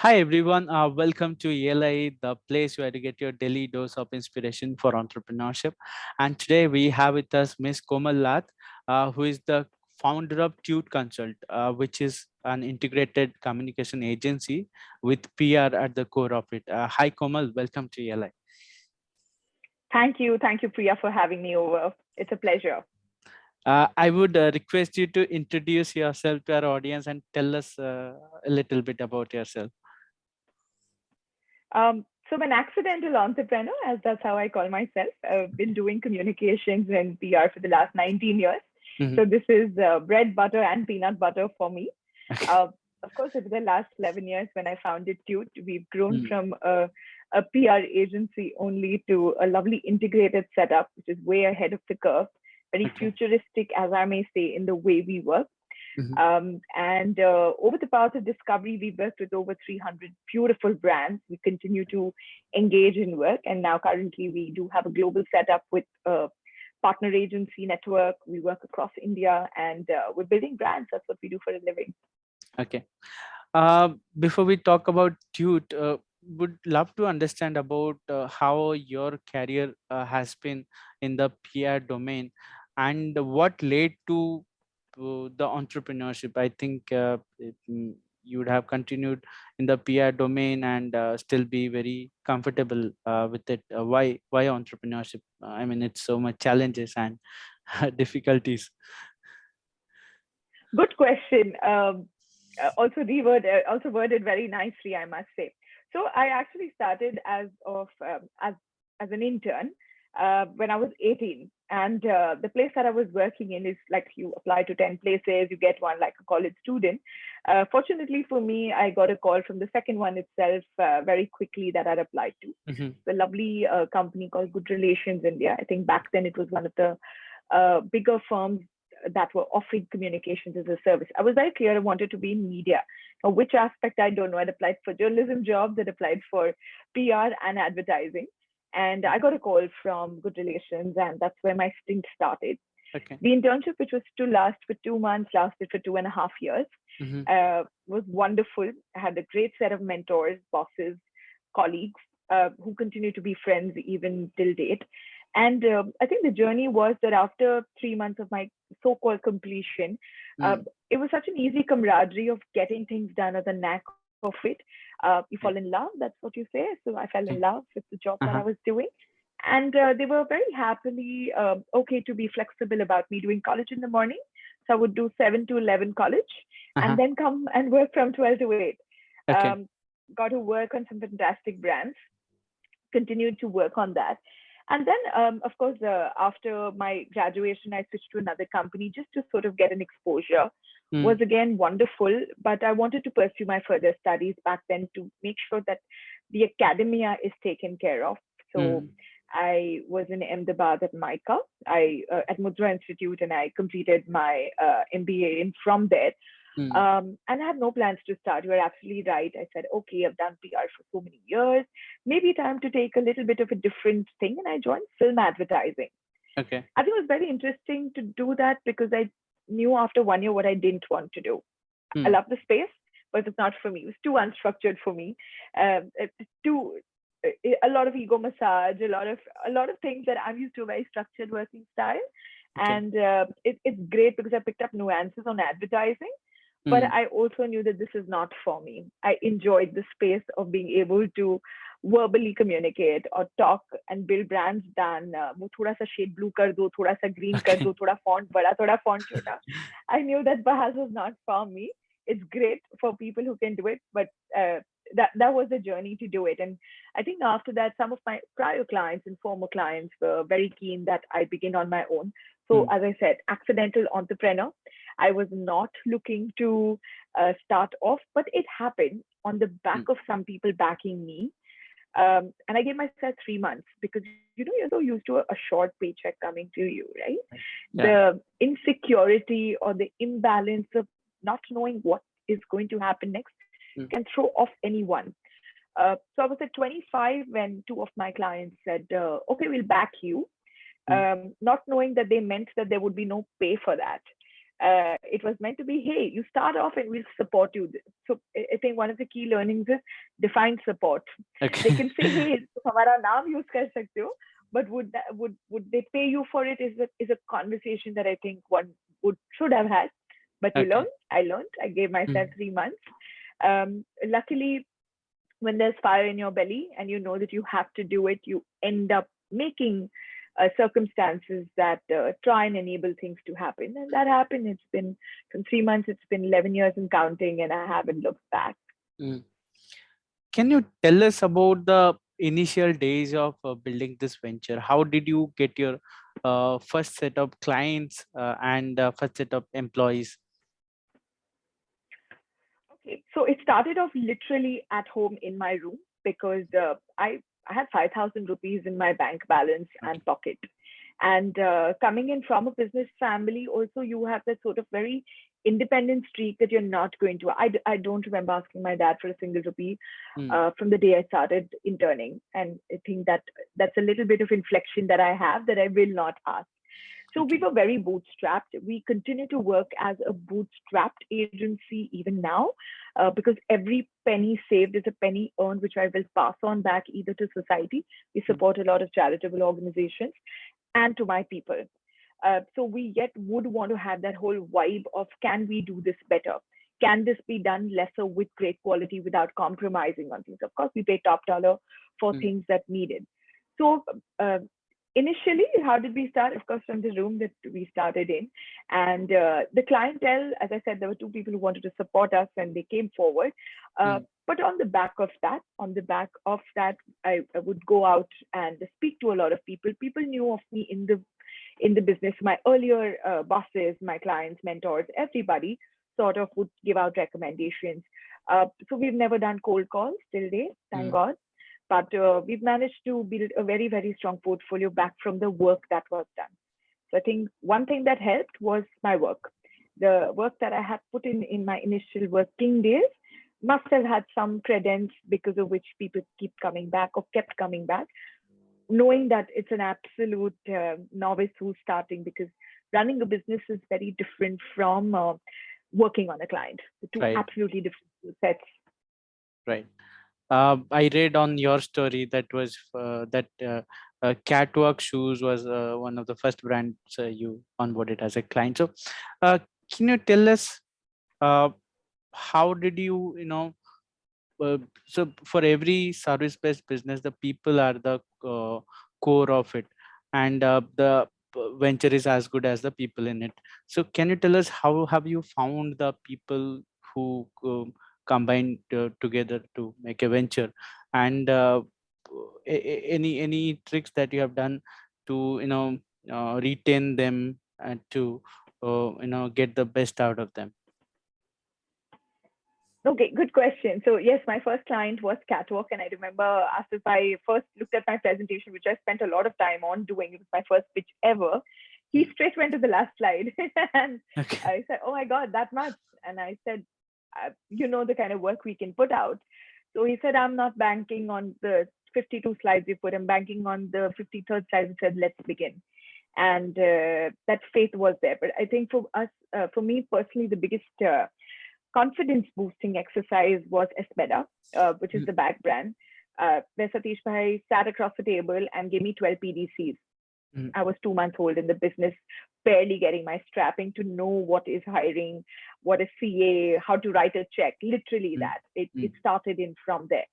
Hi everyone, welcome to ELI, the place where you get your daily dose of inspiration for entrepreneurship. And today we have with us Miss Komal Lath, who is the founder of Tute Consult, which is an integrated communication agency with PR at the core of it. Hi Komal, welcome to ELI. Thank you. Thank you, Priya, for having me over. It's a pleasure. I would request you to introduce yourself to our audience and tell us a little bit about yourself. So I'm an accidental entrepreneur, as that's how I call myself. I've been doing communications and PR for the last 19 years. Mhm. So this is bread, butter, and peanut butter for me. Uh, of course, over the last 11 years when I founded Tute, we've grown Mm. from a PR agency only to a lovely integrated setup, which is way ahead of the curve, very Okay. futuristic, as I may say, in the way we work. Mhm. And over the path of discovery, we worked with over 300 beautiful brands. We continue to engage in work. And now currently we do have a global setup with a partner agency network. We work across India and we're building brands. That's what we do for a living. Okay. Before we talk about Tute, would love to understand about how your career has been in the PR domain and what led to the entrepreneurship. I think you would have continued in the PR domain and still be very comfortable with it. Why entrepreneurship? I mean, it's so much challenges and difficulties. Good question. Also worded very nicely, I must say. So I actually started as an intern when I was 18, and the place that I was working in is like you apply to 10 places, you get one like a college student. Fortunately for me, I got a call from the second one itself very quickly that I'd applied to. Mhm. The lovely company called Good Relations India. I think back then it was one of the bigger firms that were offering communications as a service. I was very clear I wanted to be in media. Now, which aspect I don't know. I'd applied for journalism jobs, I'd applied for PR and advertising. And I got a call from Good Relations, and that's where my stint started. Okay. The internship, which was to last for 2 months, lasted for 2.5 years, Mhm. was wonderful. I had a great set of mentors, bosses, colleagues who continue to be friends even till date. And I think the journey was that after 3 months of my so-called completion, uh, Mm. it was such an easy camaraderie of getting things done as a knack of it. You fall in Okay. love, that's what you say. So I fell in Okay. love with the job that I Uh-huh. was doing. And they were very happily okay to be flexible about me doing college in the morning. So I would do 7 to 11 college Uh-huh. and then come and work from 12 to 8. Okay. Um, got to work on some fantastic brands, continued to work on that. And then, of course, after my graduation, I switched to another company just to sort of get an exposure. Mm. Was again wonderful, but I wanted to pursue my further studies back then to make sure that the academia is taken care of. So Mm. I was in Ahmedabad at MICA, at Mudra Institute, and I completed my MBA in from there. Mm. And I have no plans to start. You are absolutely right. I said, okay, I've done PR for so many years. Maybe time to take a little bit of a different thing. And I joined film advertising. Okay. I think it was very interesting to do that because I knew after 1 year what I didn't want to do. I Mm. love the space, but it's not for me. It was too unstructured for me. It's too a lot of ego massage, a lot of things that I'm used to a very structured working style, Okay. and it's great because I picked up nuances on advertising, but Mm. I also knew that this is not for me. I enjoyed the space of being able to verbally communicate or talk and build brands than वो थोड़ा सा shade blue कर दो, थोड़ा सा green कर Okay. दो, थोड़ा font बड़ा, थोड़ा font छोटा. I knew that perhaps was not for me. It's great for people who can do it, but that was the journey to do it. And I think after that, some of my prior clients and former clients were very keen that I begin on my own. So Mm. as I said, accidental entrepreneur. I was not looking to start off, but it happened on the back Mm. of some people backing me. And I gave myself 3 months because you're so used to a short paycheck coming to you, right? Yeah. The insecurity or the imbalance of not knowing what is going to happen next Mm. can throw off anyone. So I was at 25 when two of my clients said, okay, we'll back you, Mm. not knowing that they meant that there would be no pay for that. It was meant to be, hey, you start off and we'll support you So I think one of the key learnings is define support. They Okay. can say, hey, हमारा नाम use कर सकते हो, but would they pay you for it? Is a conversation that I think one should have had. But you Okay. learn. I learned. I gave myself Mm, 3 months. Luckily, when there's fire in your belly and you know that you have to do it, you end up making circumstances that try and enable things to happen. And that happened. It's been from 3 months, it's been 11 years and counting, and I haven't looked back. mm. Can you tell us about the initial days of building this venture? How did you get your first set of clients and first set of employees? Okay, so it started off literally at home in my room because I had 5,000 rupees in my bank balance Okay. and pocket. And coming in from a business family, also you have that sort of very independent streak that you're not going to. I don't remember asking my dad for a single rupee Mm, from the day I started interning, and I think that that's a little bit of inflection that I have that I will not ask. So we okay. were very bootstrapped. We continue to work as a bootstrapped agency even now because every penny saved is a penny earned, which I will pass on back either to society. We Mm, support a lot of charitable organizations and to my people. So we yet would want to have that whole vibe of can we do this better? Can this be done lesser with great quality without compromising on things? Of course, we pay top dollar for mm, things that needed. So uh, initially, how did we start? Of course, from the room that we started in, and the clientele. As I said, there were two people who wanted to support us, and they came forward. Uh, mm, but on the back of that, I would go out and speak to a lot of people. People knew of me in the business. My earlier bosses, my clients, mentors, everybody sort of would give out recommendations. So we've never done cold calls till date, thank mm, God. But we've managed to build a very, very strong portfolio back from the work that was done. So I think one thing that helped was my work. The work that I had put in my initial working days must have had some credence because of which people keep coming back or kept coming back, knowing that it's an absolute novice who's starting, because running a business is very different from working on a client. The two right, absolutely different skill sets. right. I read on your story that was that Catwalk shoes was one of the first brands you onboarded as a client. So, uh, can you tell us uh, how did you so for every service-based business, the people are the core of it, and the venture is as good as the people in it. So, can you tell us how have you found the people who combine together to make a venture, and any tricks that you have done to retain them and to get the best out of them? Okay, good question. So yes, my first client was Catwalk, and I remember after I first looked at my presentation, which I spent a lot of time on doing, it was my first pitch ever. He Mm. straight went to the last slide, and Okay. I said, "Oh my God, that much!" And I said, "You know the kind of work we can put out." So he said, "I'm not banking on the 52 slides you put. I'm banking on the 53rd slide." He said, "Let's begin." And that faith was there. But I think for us, for me personally, the biggest confidence boosting exercise was Esmeda, which is Mm, the bag brand, where Satish Bhai sat across the table and gave me 12 PDCs. mm, I was 2 months old in the business, barely getting my strapping to know what is hiring, what is CA, how to write a check, literally mm, that. It mm, started in from there.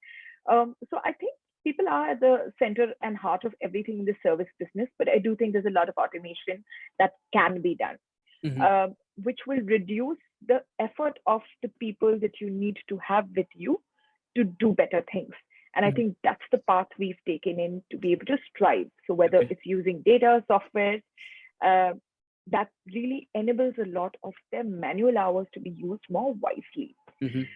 So I think people are at the center and heart of everything in the service business, but I do think there's a lot of automation that can be done, mhm, uh, which will reduce the effort of the people that you need to have with you to do better things. And I mm. think that's the path we've taken in to be able to strive. So whether Okay. it's using data, software, uh, that really enables a lot of their manual hours to be used more wisely. Mhm,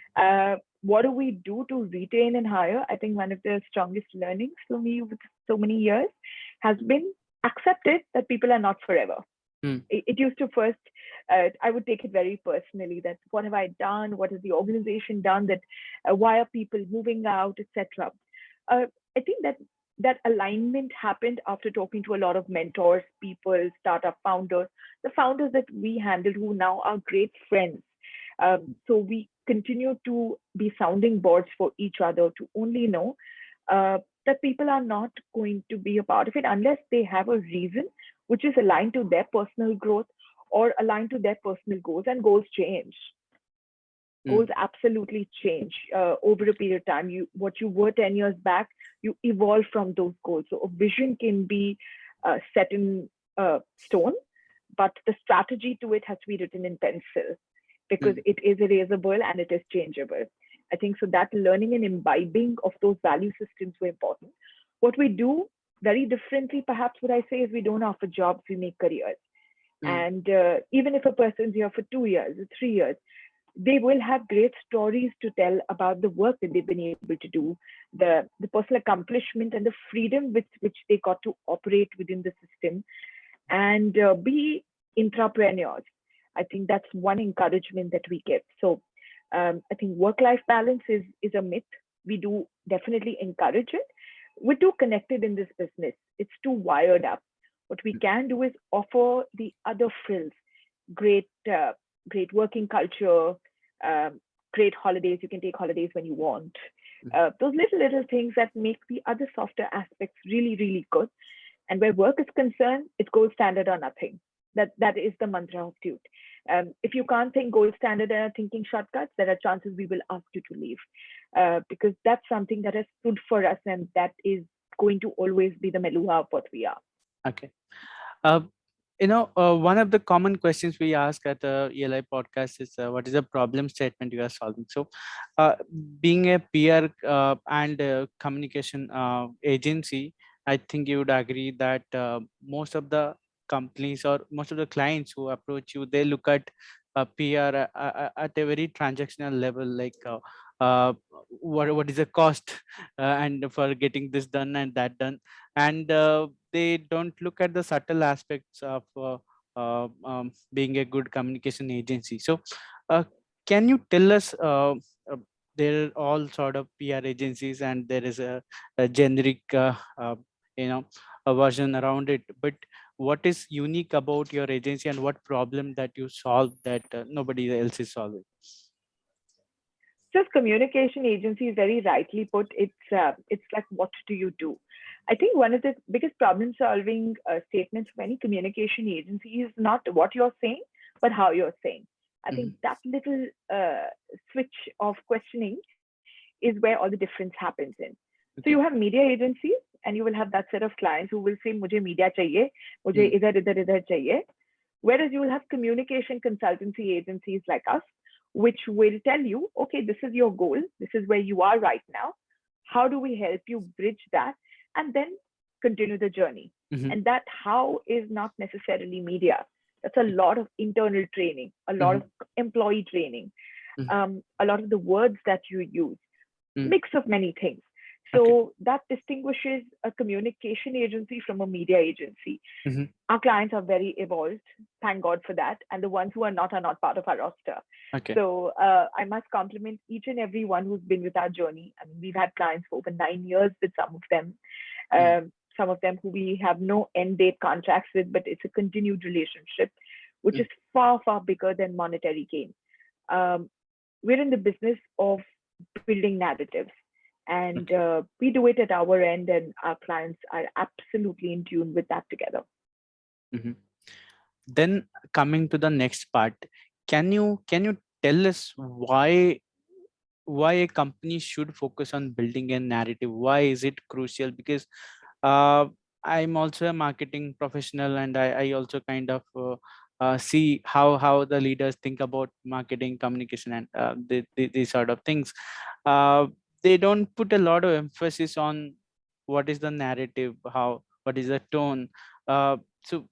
What do we do to retain and hire? I think one of the strongest learnings for me with so many years has been accepted that people are not forever. mm, It used to first, I would take it very personally that what have I done? What has the organization done? That why are people moving out, etc. I think that alignment happened after talking to a lot of mentors, people, startup founders, the founders that we handled who now are great friends. So we continue to be sounding boards for each other to only know that people are not going to be a part of it unless they have a reason which is aligned to their personal growth or aligned to their personal goals. And goals change. Mm, Goals absolutely change over a period of time. What you were 10 years back, you evolve from those goals. So a vision can be set in stone, but the strategy to it has to be written in pencil because mm, it is erasable and it is changeable. I think so that learning and imbibing of those value systems were important. What we do very differently, perhaps what I say is we don't offer jobs, we make careers. mm, And even if a person's here for 2 years or 3 years, they will have great stories to tell about the work that they've been able to do, the personal accomplishment and the freedom with which they got to operate within the system and be entrepreneurs. I think that's one encouragement that we give. So I think work-life balance is a myth. We do definitely encourage it. We're too connected in this business. It's too wired up. What we can do is offer the other frills, great, great working culture, um, great holidays. You can take holidays when you want. mm. Those little things that make the other softer aspects really, really good. And where work is concerned, it's gold standard or nothing. That is the mantra of Tute. If you can't think gold standard and are thinking shortcuts, there are chances we will ask you to leave because that's something that has stood for us and that is going to always be the meluha of what we are. Okay. Uh, one of the common questions we ask at the ELI podcast is what is the problem statement you are solving? So, uh, being a peer and communication agency, I think you would agree that most of the companies or most of the clients who approach you, they look at PR at a very transactional level, like what is the cost and for getting this done and that done, and they don't look at the subtle aspects of being a good communication agency. So, uh, can you tell us? There are all sort of PR agencies, and there is a generic, you know, a version around it. But what is unique about your agency, and what problem that you solve that nobody else is solving? Just communication agency is very rightly put. It's like what do you do? I think one of the biggest problem solving statements of any communication agency is not what you're saying, but how you're saying. I think Mhm. that little switch of questioning is where all the difference happens in. So you Okay. have media agencies and you will have that set of clients who will say, "Mujhe media chahiye, mujhe Mm, idhar chahiye." Whereas you will have communication consultancy agencies like us, which will tell you, okay, this is your goal, this is where you are right now. How do we help you bridge that and then continue the journey? mhm, And that how is not necessarily media. That's a lot of internal training, a lot of mhm, employee training, mhm, a lot of the words that you use, mm. mix of many things. Okay. So that distinguishes a communication agency from a media agency. Mhm. Our clients are very evolved, thank God for that, and the ones who are not part of our roster. Okay. So I must compliment each and every one who's been with our journey. I mean, we've had clients for over 9 years with Mm, some of them who we have no end date contracts with, but it's a continued relationship, which mm, is far, far bigger than monetary gain. Um, we're in the business of building narratives, and okay. we do it at our end, and our clients are absolutely in tune with that together. Mhm. Then coming to the next part, can you tell us why a company should focus on building a narrative? Why is it crucial? Because uh, I'm also a marketing professional, and I also kind of see how the leaders think about marketing, communication, and these sort of things. uh, they don't put a lot of emphasis on what is the narrative, how what is the tone. So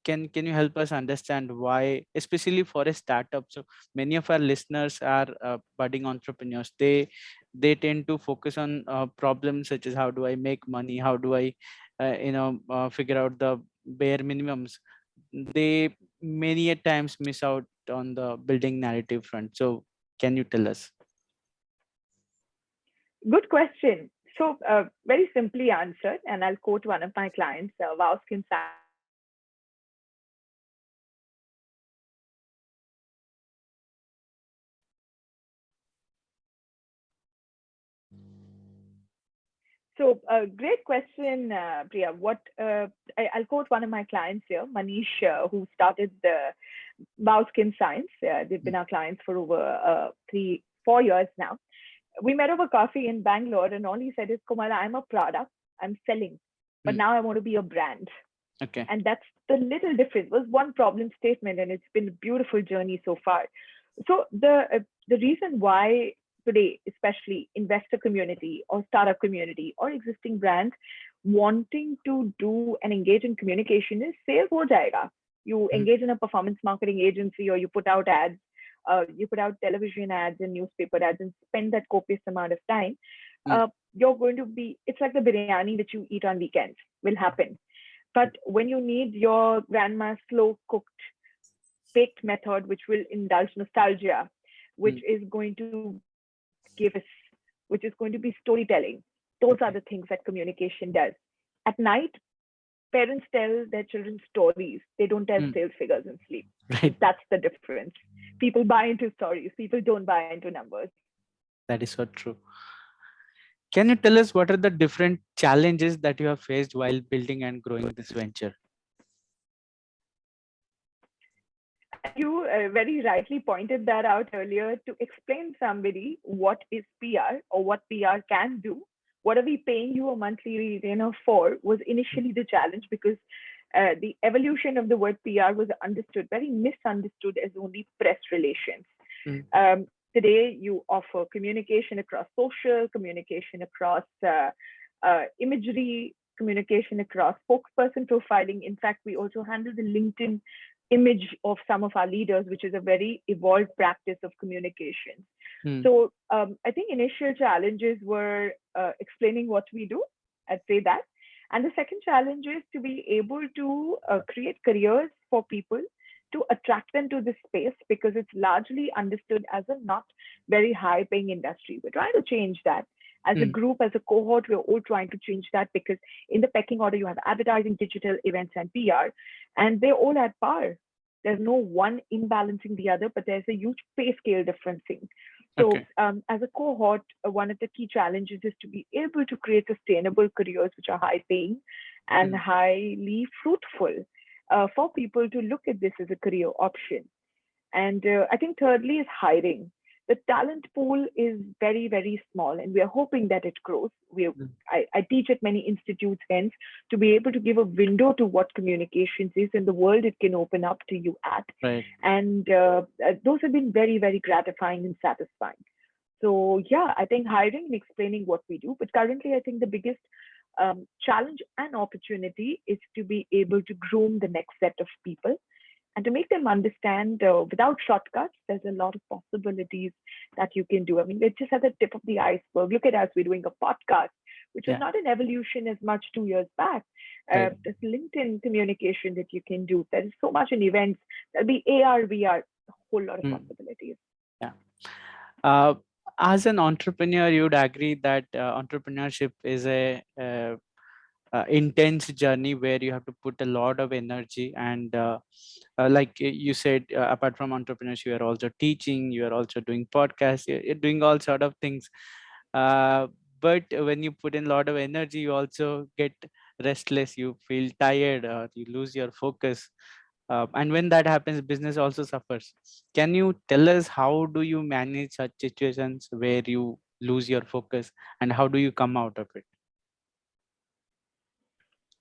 can you help us understand why, especially for a startup? So many of our listeners are budding entrepreneurs. They tend to focus on problems such as how do I make money, how do I figure out the bare minimums. They many a times miss out on the building narrative front. So can you tell us? Good question. So, very simply answered, and I'll quote one of my clients, Vauskin Sanders, who says, "Narrative is the only thing that can change the world." Great question, Priya. I'll quote one of my clients here, Manish, who started the Bow Skin Science. They've been our clients for over 3-4 years now. We met over coffee in Bangalore, and all he said is, Komal, I'm a product, I'm selling, but Mm. now I want to be a brand. Okay. And that's the little difference. It was one problem statement, and it's been a beautiful journey so far. So the reason why today, especially investor community or startup community or existing brands wanting to do and engage in communication is sales ho jayega. You Mm. engage in a performance marketing agency, or you put out ads, you put out television ads and newspaper ads and spend that copious amount of time. Mm. You're going to be, it's like the biryani that you eat on weekends will happen. But when you need your grandma's slow cooked baked method, which will indulge nostalgia, which Mm. is going to give us, which is going to be storytelling, those are the Okay. things that communication does. At night, parents tell their children stories. They don't tell Mm. sales figures in sleep. Right. That's the difference. People buy into stories. People don't buy into numbers. That is so true. Can you tell us what are the different challenges that you have faced while building and growing this venture? And you very rightly pointed that out earlier. To explain somebody what is PR or what PR can do, what are we paying you a monthly retainer for, was Mm. initially the challenge, because the evolution of the word PR was understood, very misunderstood, as only press relations. Mm. Today, you offer communication across social, communication across imagery, communication across spokesperson profiling. In fact, we also handle the LinkedIn image of some of our leaders, which is a very evolved practice of communication. Mm. So I think initial challenges were explaining what we do. I'd say that. And the second challenge is to be able to create careers for people, to attract them to this space, because it's largely understood as a not very high paying industry. We're trying to change that. As a Mm. group, as a cohort, we're all trying to change that, because in the pecking order, you have advertising, digital, events, and PR, and they're all at par. There's no one imbalancing the other, but there's a huge pay scale differencing. So, Okay. as a cohort, one of the key challenges is to be able to create sustainable careers which are high paying and Mm. highly fruitful, for people to look at this as a career option. And I think thirdly is hiring. The talent pool is very, very small, and we are hoping that it grows. Mm. I teach at many institutes, hence, to be able to give a window to what communications is and the world it can open up to you at. Right. And those have been very, very gratifying and satisfying. So, yeah, I think hiring and explaining what we do. But currently, I think the biggest challenge and opportunity is to be able to groom the next set of people and to make them understand, without shortcuts, there's a lot of possibilities that you can do. I mean, we're just at the tip of the iceberg. Look at us, we're doing a podcast, which was Yeah. not an evolution as much 2 years back. Right. There's LinkedIn communication that you can do. There is so much in events. There'll be AR, VR, a whole lot of Mm. possibilities. Yeah. Uh, as an entrepreneur, you'd agree that entrepreneurship is a intense journey where you have to put a lot of energy and like you said, apart from entrepreneurship, you are also teaching, you are also doing podcasts, you're doing all sort of things. uh, but when you put in a lot of energy, you also get restless, you feel tired, or you lose your focus. And when that happens, business also suffers. Can you tell us how do you manage such situations where you lose your focus, and how do you come out of it?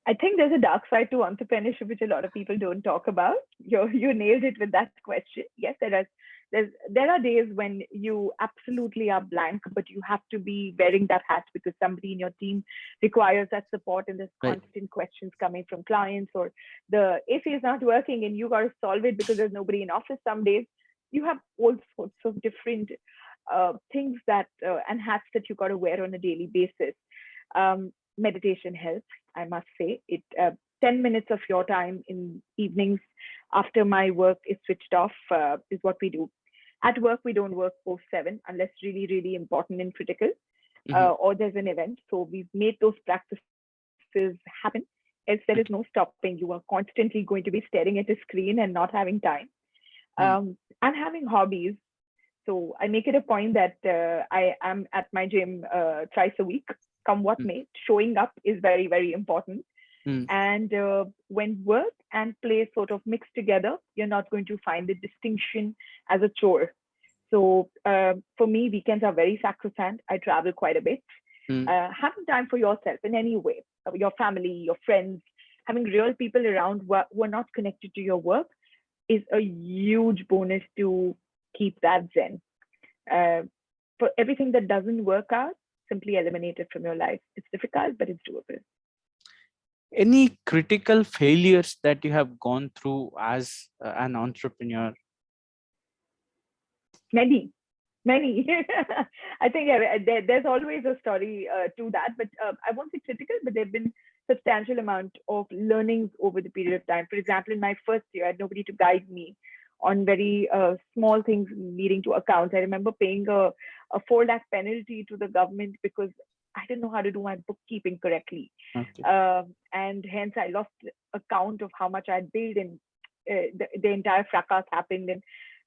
I think there's a dark side to entrepreneurship which a lot of people don't talk about. You nailed it with that question. Yes, there are days when you absolutely are blank, but you have to be wearing that hat because somebody in your team requires that support, and there's Right. constant questions coming from clients, or the AC is not working and you got to solve it because there's nobody in office. Some days you have all sorts of different things that and hats that you got to wear on a daily basis. Meditation helps, I must say. It 10 minutes of your time in evenings after my work is switched off is what we do. At work, we don't work post 7 unless really, really important and critical, Hmm. or there's an event. So we've made those practices happen. Else there is no Okay. stopping. You are constantly going to be staring at a screen and not having time. Mm. And having hobbies. So I make it a point that I am at my gym thrice a week, come what mm, may. Showing up is very, very important. mm, And when work and play sort of mix together, you're not going to find the distinction as a chore. So for me, weekends are very sacrosanct. I travel quite a bit. mm. Having time for yourself in any way, your family, your friends, having real people around who are not connected to your work is a huge bonus to keep that zen. Uh, for everything that doesn't work out, simply eliminate it from your life. It's difficult, but it's doable. Any critical failures that you have gone through as an entrepreneur? Many, many. I think there's always a story to that, but I won't say critical, but there have been substantial amount of learnings over the period of time. For example, in my first year, I had nobody to guide me on very small things leading to accounts. I remember paying a 4 lakh penalty to the government because I didn't know how to do my bookkeeping correctly. Okay. And hence I lost account of how much I had billed, and the entire fracas happened. And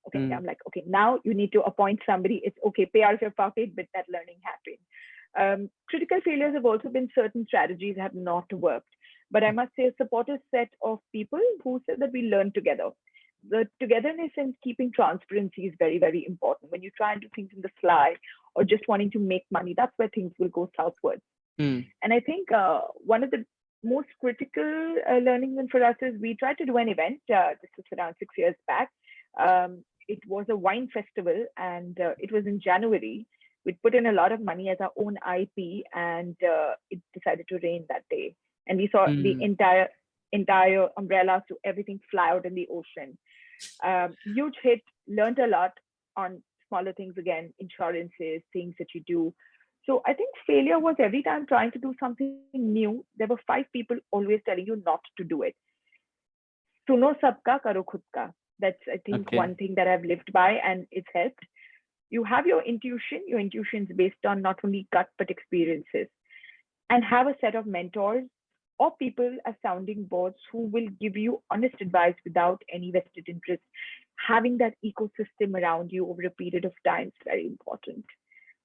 okay, Mm, I'm like, okay, now you need to appoint somebody. It's okay, pay out of your pocket, but that learning happened. Critical failures have also been certain strategies have not worked. But I must say, a supportive set of people who said that we learn together. The togetherness and keeping transparency is very, very important. When you try and do things in the fly or just wanting to make money, that's where things will go southwards. mm, And I think one of the most critical learnings for us is we tried to do an event. This was around 6 years back. It was a wine festival, and it was in January. We'd put in a lot of money as our own IP, and it decided to rain that day. And we saw the mm. entire umbrellas to everything fly out in the ocean. Huge hit. Learned a lot on smaller things again, insurances, things that you do. So I think failure was every time trying to do something new, there were 5 people always telling you not to do it. Suno sabka, karo khud ka. That's, I think, Okay. one thing that I've lived by, and it's helped. You have your intuition. Your intuition is based on not only gut but experiences, and have a set of mentors or people as sounding boards who will give you honest advice without any vested interest. Having that ecosystem around you over a period of time is very important,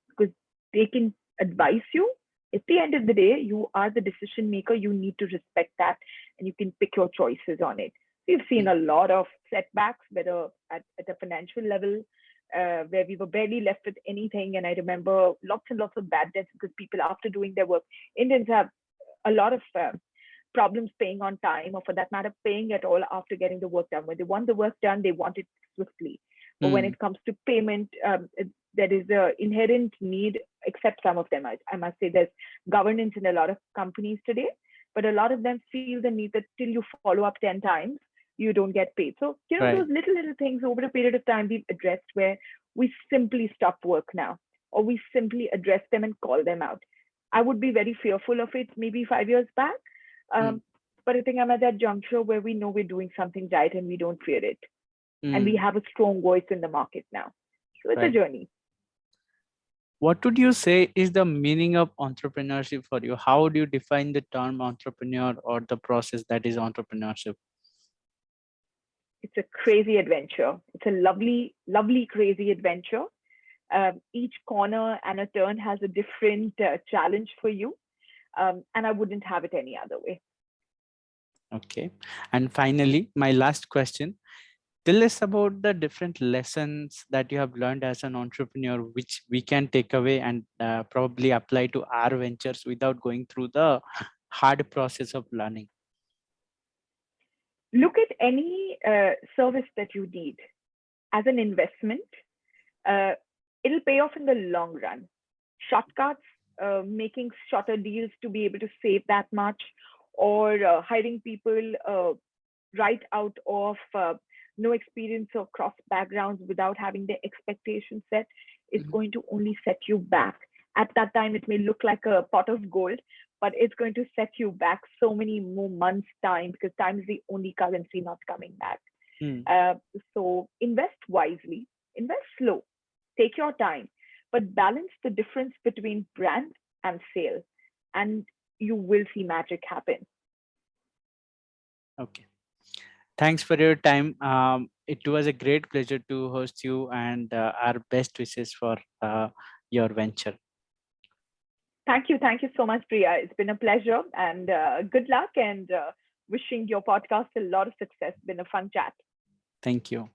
because they can advise you. At the end of the day, you are the decision maker. You need to respect that, and you can pick your choices on it. We've seen Mm, a lot of setbacks, whether at a financial level, where we were barely left with anything. And I remember lots and lots of bad debts because people, after doing their work, Indians have a lot of problems paying on time, or for that matter, paying at all after getting the work done. When they want the work done, they want it swiftly. But when mm. it comes to payment, there is a inherent need, except some of them. I must say there's governance in a lot of companies today, but a lot of them feel the need that till you follow up 10 times, you don't get paid. So, those Right. little things over a period of time we've addressed, where we simply stop work now, or we simply address them and call them out. I would be very fearful of it maybe 5 years back. Mm, Um, but I think I'm at that juncture where we know we're doing something right and we don't fear it. And we mm. have a strong voice in the market now. So it's a Right. journey. What would you say is the meaning of entrepreneurship for you? How would you define the term entrepreneur or the process that is entrepreneurship? It's a crazy adventure. It's a lovely, lovely, crazy adventure. Each corner and a turn has a different challenge for you. And I wouldn't have it any other way. Okay. And finally, my last question. Tell us about the different lessons that you have learned as an entrepreneur, which we can take away and probably apply to our ventures without going through the hard process of learning. Look at any service that you need as an investment. Uh, it'll pay off in the long run. Shortcuts, making shorter deals to be able to save that much, or hiring people right out of no experience or cross backgrounds without having the expectation set, is Mhm. going to only set you back. At that time, it may look like a pot of gold, but it's going to set you back so many more months' time, because time is the only currency not coming back. Mm. Uh, so invest wisely, invest slow, take your time, but balance the difference between brand and sale, and you will see magic happen. Okay. Thanks for your time. It was a great pleasure to host you, and our best wishes for your venture. Thank you. Thank you so much, Priya. It's been a pleasure and good luck and wishing your podcast a lot of success. It's been a fun chat. Thank you.